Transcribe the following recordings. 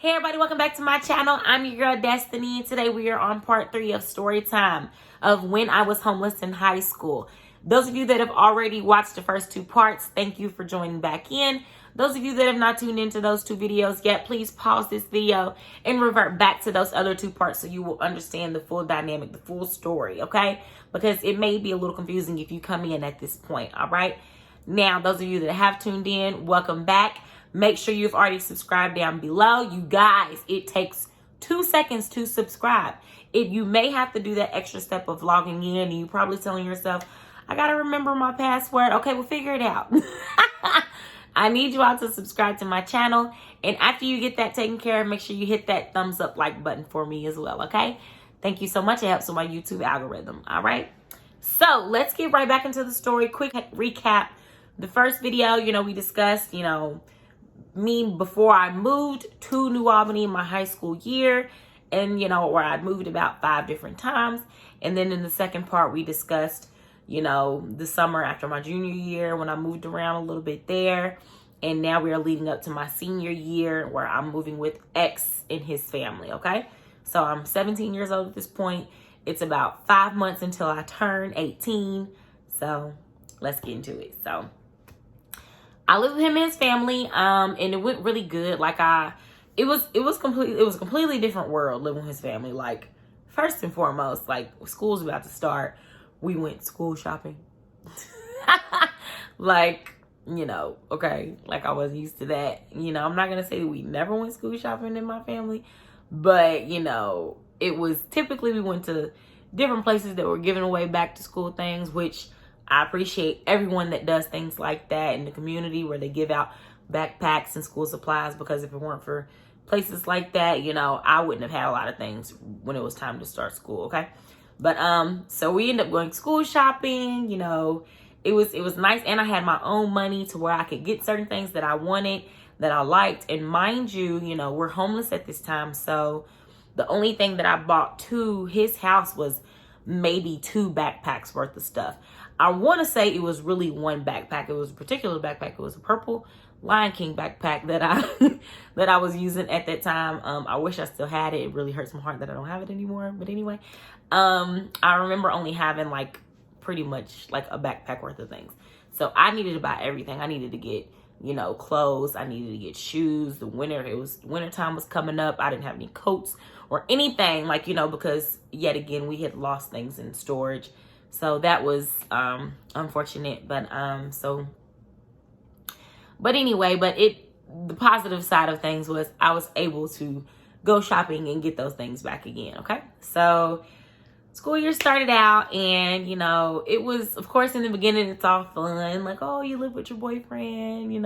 Hey everybody, welcome back to my channel. I'm your girl Destiny, and today we are on part 3 of Storytime of when I was homeless in high school. Those of you that have already watched the first 2 parts, thank you for joining back in. Those of you that have not tuned into those 2 videos yet, please pause this video and revert back to those other 2 parts so you will understand the full dynamic, the full story, okay? Because it may be a little confusing if you come in at this point, all right? Now, those of you that have tuned in, welcome back. Make sure you've already subscribed down below. You guys, it takes 2 seconds to subscribe. If you may have to do that extra step of logging in and you're probably telling yourself, I got to remember my password. Okay, we'll figure it out. I need you all to subscribe to my channel. And after you get that taken care of, make sure you hit that thumbs up like button for me as well, okay? Thank you so much. It helps with my YouTube algorithm, all right? So let's get right back into the story. Quick recap. The first video, we discussed, me before I moved to New Albany in my high school year, and where I'd moved about 5 different times. And then in the second part we discussed the summer after my junior year when I moved around a little bit there, and now we are leading up to my senior year where I'm moving with X and his family. Okay, so I'm 17 years old at this point. It's about 5 months until I turn 18, so let's get into it. So I lived with him and his family, and it went really good. It was a completely different world living with his family. Like, first and foremost, like, school's about to start, we went school shopping. Okay, like I wasn't used to that. I'm not gonna say that we never went school shopping in my family, but it was typically we went to different places that were giving away back to school things, which I appreciate everyone that does things like that in the community where they give out backpacks and school supplies, because if it weren't for places like that, I wouldn't have had a lot of things when it was time to start school, okay? But so we ended up going school shopping. It was nice, and I had my own money to where I could get certain things that I wanted, that I liked. And mind you, we're homeless at this time, so the only thing that I bought to his house was maybe 2 backpacks worth of stuff. I want to say it was really 1 backpack. It was a particular backpack. It was a purple Lion King backpack that I was using at that time. I wish I still had it. It really hurts my heart that I don't have it anymore. But anyway, I remember only having pretty much a backpack worth of things. So I needed to buy everything. I needed to get clothes. I needed to get shoes. Wintertime was coming up. I didn't have any coats or anything, because yet again we had lost things in storage. So that was unfortunate, but the positive side of things was I was able to go shopping and get those things back again. Okay, so school year started out, and it was, of course, in the beginning it's all fun, like, oh, you live with your boyfriend, we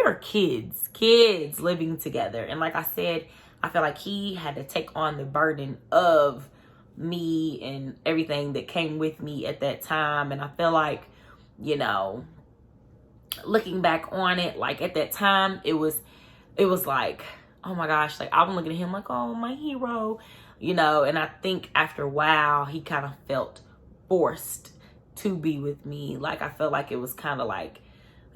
are kids living together. And like I said, I feel like he had to take on the burden of me and everything that came with me at that time. And I feel like, looking back on it, at that time, it was like, oh my gosh, I'm looking at him like, oh, my hero, and I think after a while, he kind of felt forced to be with me. I felt like it was kind of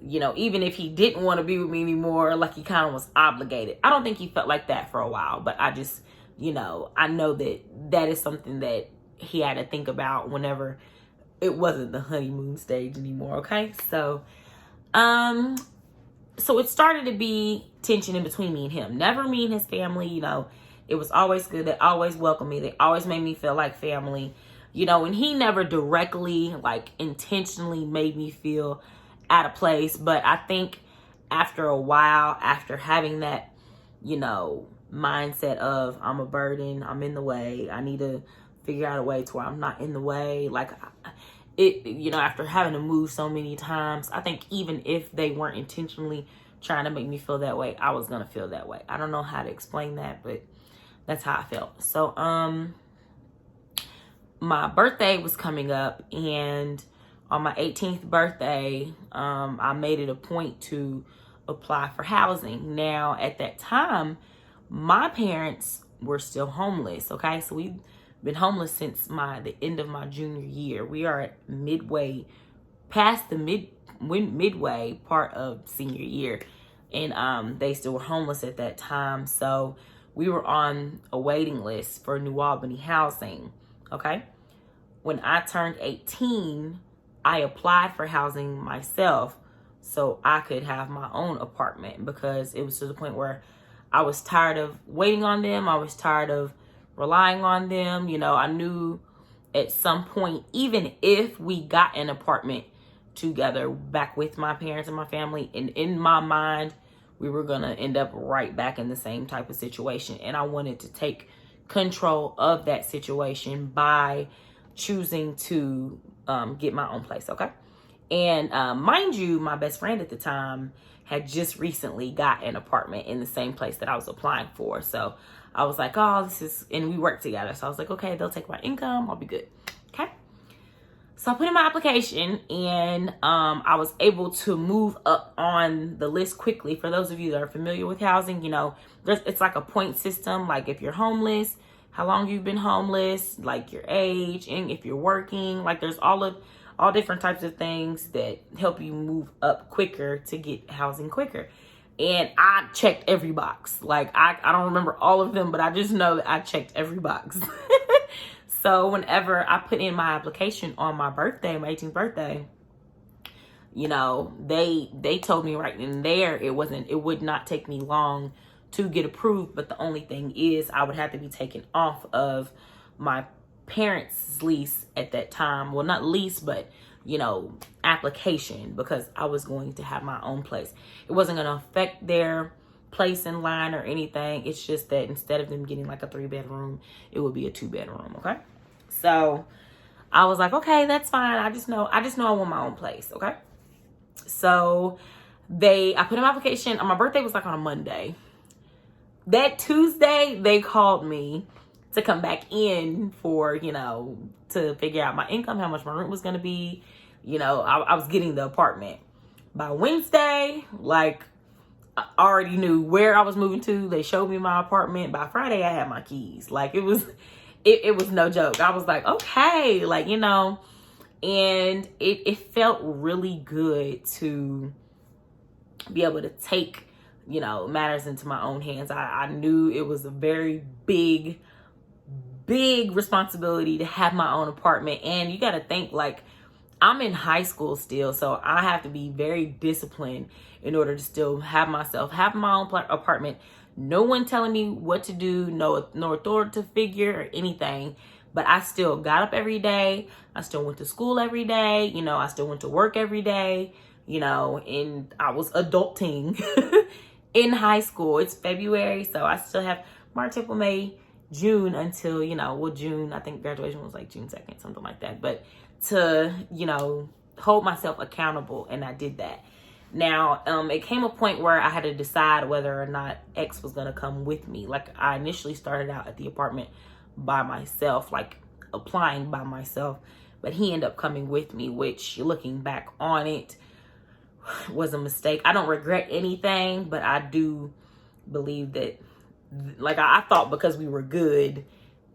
even if he didn't want to be with me anymore, he kind of was obligated. I don't think he felt like that for a while, but I just, I know that is something that he had to think about whenever it wasn't the honeymoon stage anymore, okay? So it started to be tension in between me and him. Never me and his family, it was always good. They always welcomed me. They always made me feel like family, and he never directly, intentionally made me feel out of place. But I think after a while, after having that, mindset of I'm a burden, I'm in the way, I need to figure out a way to where I'm not in the way, after having to move so many times, I think even if they weren't intentionally trying to make me feel that way, I was gonna feel that way. I don't know how to explain that, but that's how I felt. So my birthday was coming up, and on my 18th birthday, I made it a point to apply for housing. Now, at that time, my parents were still homeless, okay? So we've been homeless since the end of my junior year. We are at midway, past the midway part of senior year. and they still were homeless at that time. So we were on a waiting list for New Albany housing. Okay. When I turned 18, I applied for housing myself so I could have my own apartment, because it was to the point where I was tired of waiting on them. I was tired of relying on them. You know, I knew at some point, even if we got an apartment together back with my parents and my family, and in my mind, we were going to end up right back in the same type of situation. And I wanted to take control of that situation by choosing to get my own place. Okay. And mind you, my best friend at the time had just recently got an apartment in the same place that I was applying for. So I was like, oh, and we worked together. So I was like, okay, they'll take my income. I'll be good. Okay. So I put in my application, and I was able to move up on the list quickly. For those of you that are familiar with housing, you know, it's like a point system. Like if you're homeless, how long you've been homeless, like your age, and if you're working, like there's all different types of things that help you move up quicker to get housing quicker. And I checked every box. Like I don't remember all of them, but I just know that I checked every box. So whenever I put in my application on my birthday, my 18th birthday, you know, they told me right in there it would not take me long to get approved. But the only thing is I would have to be taken off of my parents' lease at that time. Well, not lease, but, you know, application, because I was going to have my own place. It wasn't going to affect their place in line or anything. It's just that instead of them getting like a 3-bedroom, it would be a 2-bedroom. Okay. So I was like, okay, that's fine. I just know I want my own place. Okay. So I put in my application. My birthday was like on a Monday. That Tuesday, they called me to come back in for, you know, to figure out my income, how much my rent was going to be. You know, I was getting the apartment. By Wednesday, like, I already knew where I was moving to. They showed me my apartment. By Friday, I had my keys. Like, it was no joke. I was like, okay, like, you know, and it felt really good to be able to take, you know, matters into my own hands. I knew it was a very big responsibility to have my own apartment. And you got to think, like, I'm in high school still, so I have to be very disciplined in order to still have my own apartment. No one telling me what to do, no authoritative figure or anything. But I still got up every day. I still went to school every day. You know, I still went to work every day. You know, and I was adulting in high school. It's February, so I still have March, April, May, June until, you know, well, June, I think graduation was like June 2nd, something like that. But to, you know, hold myself accountable, and I did that. Now, it came a point where I had to decide whether or not X was going to come with me. Like, I initially started out at the apartment by myself, like applying by myself, but he ended up coming with me, which, looking back on it, was a mistake. I don't regret anything, but I do believe that, like, I thought because we were good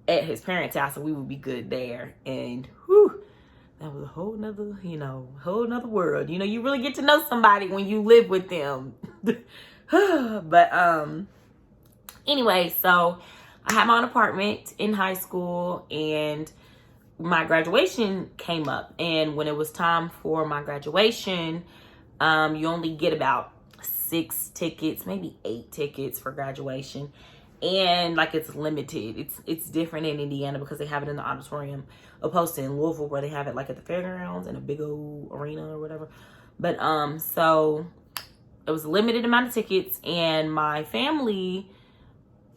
at his parents' house, we would be good there. And whew, that was a whole nother, you know, world. You know, you really get to know somebody when you live with them. But anyway, so I had my own apartment in high school, and my graduation came up. And when it was time for my graduation, you only get about 6 tickets, maybe 8 tickets for graduation. And like, it's limited. It's different in Indiana because they have it in the auditorium, opposed to in Louisville where they have it like at the fairgrounds in a big old arena or whatever. But so it was a limited amount of tickets, and my family,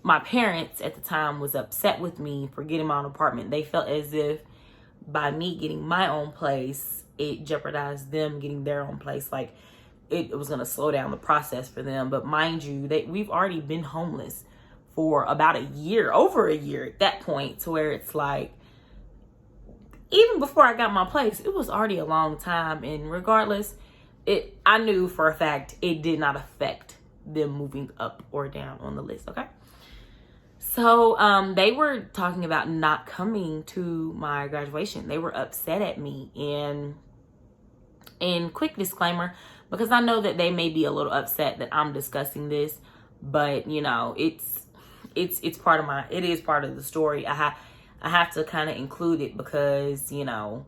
my parents at the time, was upset with me for getting my own apartment. They felt as if by me getting my own place, it jeopardized them getting their own place. Like, it was going to slow down the process for them. But mind you, we've already been homeless for about a year, over a year at that point, to where it's like, even before I got my place, it was already a long time. And regardless, I knew for a fact it did not affect them moving up or down on the list. Okay. So they were talking about not coming to my graduation. They were upset at me. And quick disclaimer, because I know that they may be a little upset that I'm discussing this, but you know, it's part of it is part of the story. I have to kind of include it because, you know,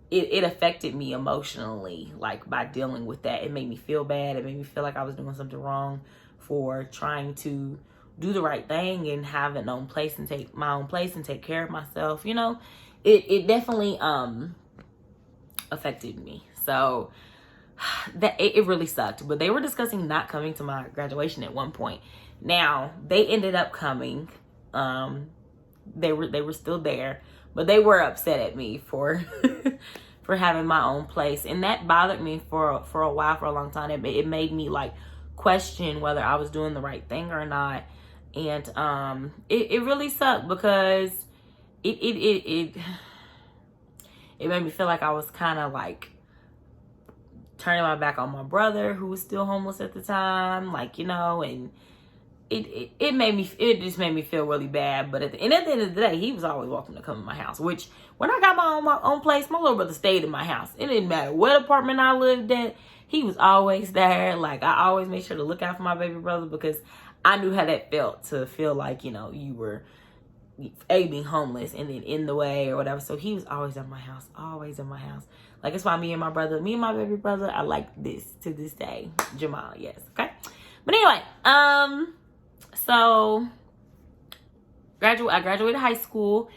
it affected me emotionally, like by dealing with that. It made me feel bad. It made me feel like I was doing something wrong for trying to do the right thing and have my own place and take care of myself. You know, it definitely affected me. So that it really sucked. But they were discussing not coming to my graduation at one point. Now they ended up coming. They were still there, but they were upset at me for for having my own place, and that bothered me for a while, for a long time. It made me like question whether I was doing the right thing or not, and it really sucked because it made me feel like I was kind of like turning my back on my brother, who was still homeless at the time, like, you know, and it just made me feel really bad. But at the end of the day, he was always welcome to come to my house, which when I got my own place, my little brother stayed in my house. It didn't matter what apartment I lived at, he was always there. Like, I always made sure to look out for my baby brother because I knew how that felt, to feel like, you know, you were being homeless and then in the way or whatever. So he was always at my house, always in my house. Like, it's why me and my baby brother, I like this to this day. Jamal, yes, okay. But anyway, so I graduated high school,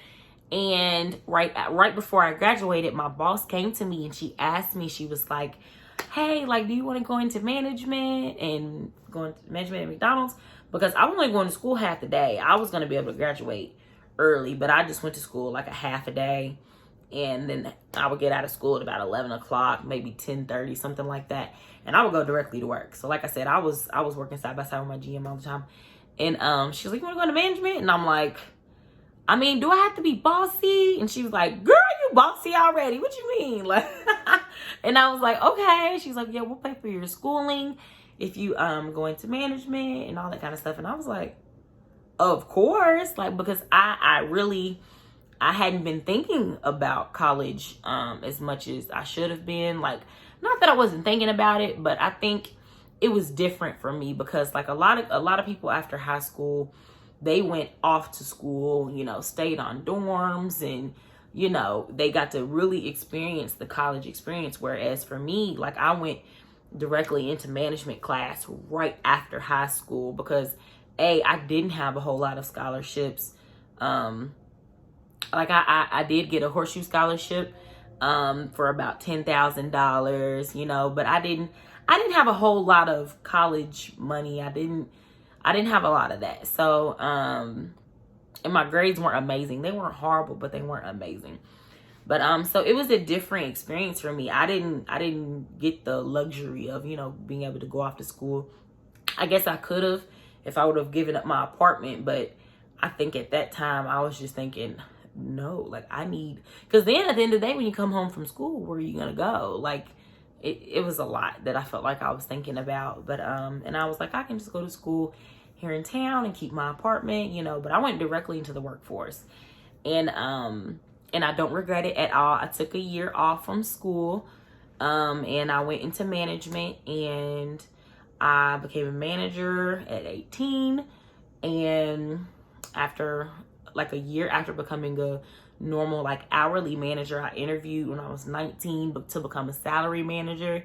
and right before I graduated, my boss came to me and she asked me, she was like, hey, like, do you want to go into management and go into management at McDonald's? Because I was only going to school half the day. I was going to be able to graduate early, but I just went to school like a half a day. And then I would get out of school at about 11 o'clock, maybe 10:30, something like that. And I would go directly to work. So like I said, I was working side by side with my GM all the time. And she was like, you want to go into management? And I'm like, I mean, do I have to be bossy? And she was like, girl, you bossy already. What you mean? Like, and I was like, okay. She's like, yeah, we'll pay for your schooling if you go into management and all that kind of stuff. And I was like, of course, like, because I hadn't been thinking about college as much as I should have been. Like, not that I wasn't thinking about it, but I think it was different for me because, like, a lot of people after high school, they went off to school, you know, stayed on dorms, and, you know, they got to really experience the college experience. Whereas for me, like, I went directly into management class right after high school because I didn't have a whole lot of scholarships. Like, I did get a horseshoe scholarship for about $10,000, you know, but I didn't have a whole lot of college money. I didn't have a lot of that. So and my grades weren't amazing. They weren't horrible, but they weren't amazing. But so it was a different experience for me. I didn't get the luxury of, you know, being able to go off to school. I guess I could have if I would have given up my apartment, but I think at that time I was just thinking, no, like, I need, because then at the end of the day, when you come home from school, where are you gonna go? Like, it was a lot that I felt like I was thinking about. But and I was like, I can just go to school here in town and keep my apartment, you know. But I went directly into the workforce, and I don't regret it at all. I took a year off from school, and I went into management, and I became a manager at 18. And after like a year after becoming a normal, like, hourly manager, I interviewed when I was 19 to become a salary manager,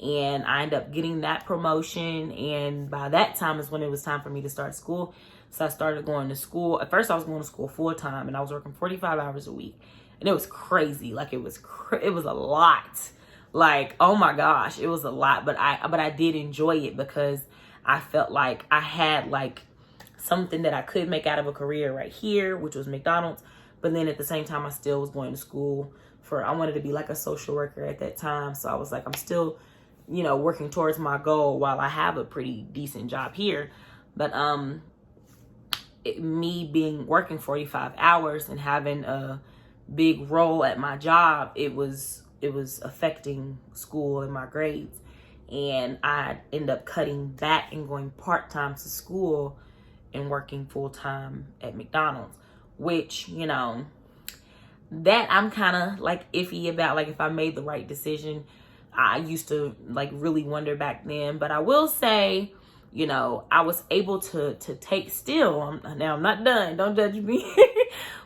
and I ended up getting that promotion. And by that time is when it was time for me to start school. So I started going to school. At first I was going to school full time, and I was working 45 hours a week, and it was crazy. Like, it was a lot. Like, oh my gosh, it was a lot. But I did enjoy it because I felt like I had, like, something that I could make out of a career right here, which was McDonald's. But then at the same time, I still was going to school I wanted to be like a social worker at that time. So I was like, I'm still, you know, working towards my goal while I have a pretty decent job here. But me working 45 hours and having a big role at my job, it was affecting school and my grades. And I ended up cutting back and going part-time to school and working full-time at McDonald's, which, you know, that I'm kind of like iffy about, like, if I made the right decision. I used to like really wonder back then. But I will say, I was able to take still. Now I'm not done. Don't judge me.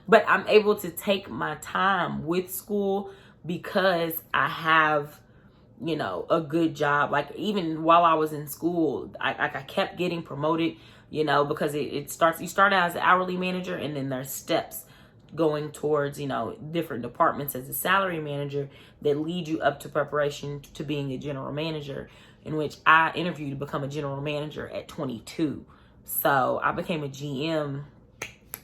But I'm able to take my time with school because I have, a good job. Like even while I was in school, I kept getting promoted, because you start out as an hourly manager, and then there's steps going towards, different departments as a salary manager that lead you up to preparation to being a general manager, in which I interviewed to become a general manager at 22. So I became a GM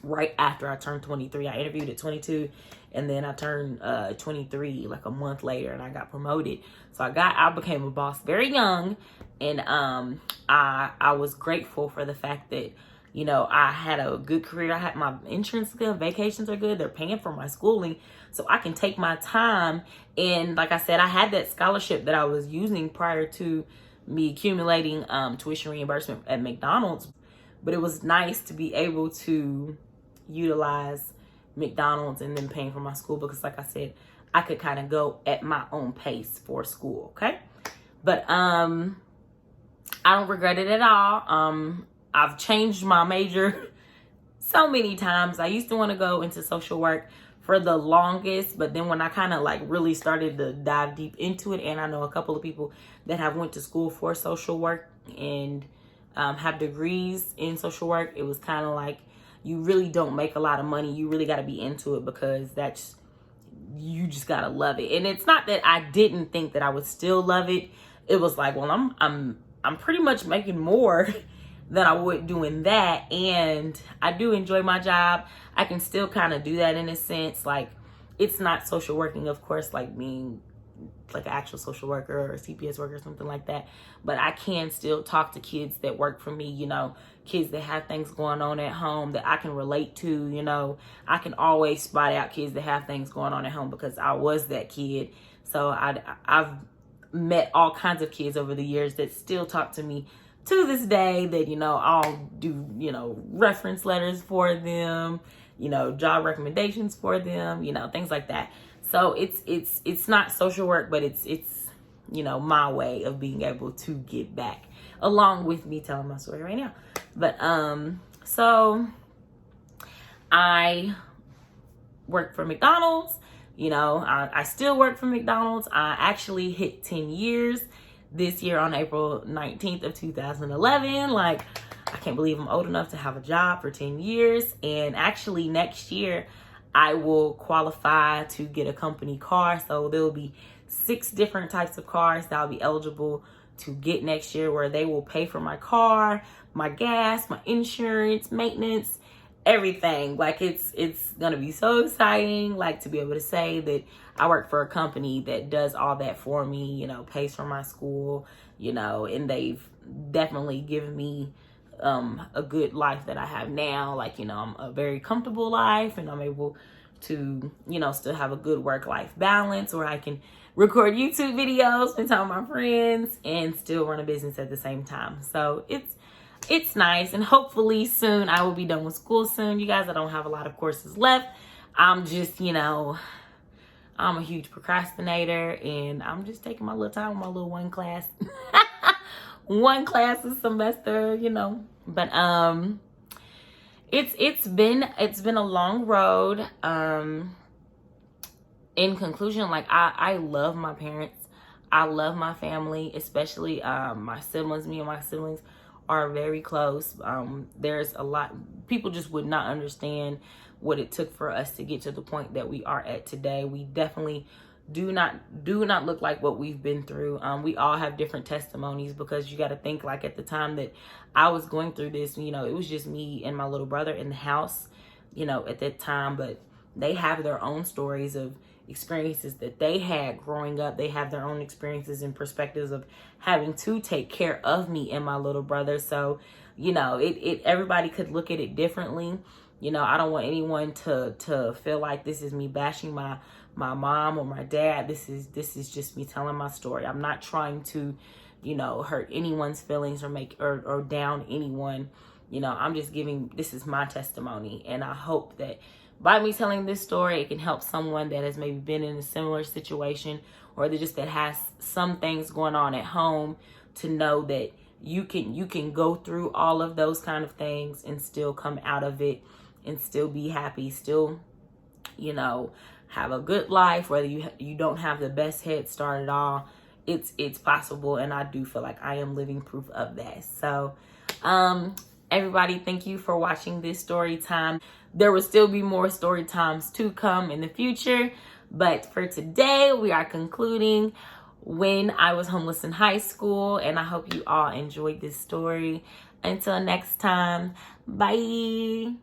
right after I turned 23. I interviewed at 22, and then I turned 23 like a month later, and I got promoted. So I became a boss very young, and I was grateful for the fact that I had a good career. I had my insurance good, vacations are good. They're paying for my schooling, so I can take my time. And like I said, I had that scholarship that I was using prior to me accumulating tuition reimbursement at McDonald's. But it was nice to be able to utilize McDonald's and then paying for my school, because like I said, I could kind of go at my own pace for school. Okay. But I don't regret it at all. I've changed my major so many times. I used to want to go into social work for the longest, but then when I kind of like really started to dive deep into it, and I know a couple of people that have went to school for social work and have degrees in social work, it was kind of like, you really don't make a lot of money. You really got to be into it, because you just got to love it. And it's not that I didn't think that I would still love it. It was like, well, I'm pretty much making more than I would doing that, and I do enjoy my job. I can still kind of do that in a sense. Like, it's not social working, of course, like being like an actual social worker or a CPS worker or something like that, but I can still talk to kids that work for me, kids that have things going on at home that I can relate to. I can always spot out kids that have things going on at home, because I was that kid. So I've met all kinds of kids over the years that still talk to me to this day, that I'll do reference letters for them, job recommendations for them, things like that. So it's not social work, but it's my way of being able to give back, along with me telling my story right now. But so I work for McDonald's. I still work for McDonald's. I actually hit 10 years this year on April 19th of 2011. Like, I can't believe I'm old enough to have a job for 10 years. And actually next year I will qualify to get a company car. So there will be 6 different types of cars that I'll be eligible to get next year, where they will pay for my car, my gas, my insurance, maintenance, everything. Like, it's gonna be so exciting, like, to be able to say that I work for a company that does all that for me, pays for my school, and they've definitely given me a good life that I have now. Like, I'm a very comfortable life, and I'm able to, still have a good work-life balance where I can record YouTube videos, spend time with my friends, and still run a business at the same time. So it's nice, and hopefully soon I will be done with school soon. You guys, I don't have a lot of courses left. I'm just, I'm a huge procrastinator, and I'm just taking my little time with my little one class a semester, But it's been a long road. In conclusion, like, I love my parents. I love my family, especially my siblings. Me and my siblings are very close. There's a lot, people just would not understand what it took for us to get to the point that we are at today. We definitely do not look like what we've been through. We all have different testimonies, because you got to think, like, at the time that I was going through this, it was just me and my little brother in the house, at that time. But they have their own stories of experiences that they had growing up. They have their own experiences and perspectives of having to take care of me and my little brother. So, everybody could look at it differently. I don't want anyone to feel like this is me bashing my mom or my dad. This is just me telling my story. I'm not trying to, hurt anyone's feelings or make or down anyone. I'm just giving, this is my testimony, and I hope that by me telling this story, it can help someone that has maybe been in a similar situation, or that has some things going on at home, to know that you can go through all of those kind of things and still come out of it and still be happy, still, have a good life, whether you don't have the best head start at all. It's possible, and I do feel like I am living proof of that. So everybody, thank you for watching this story time. There will still be more story times to come in the future, but for today we are concluding when I was homeless in high school, and I hope you all enjoyed this story. Until next time, bye.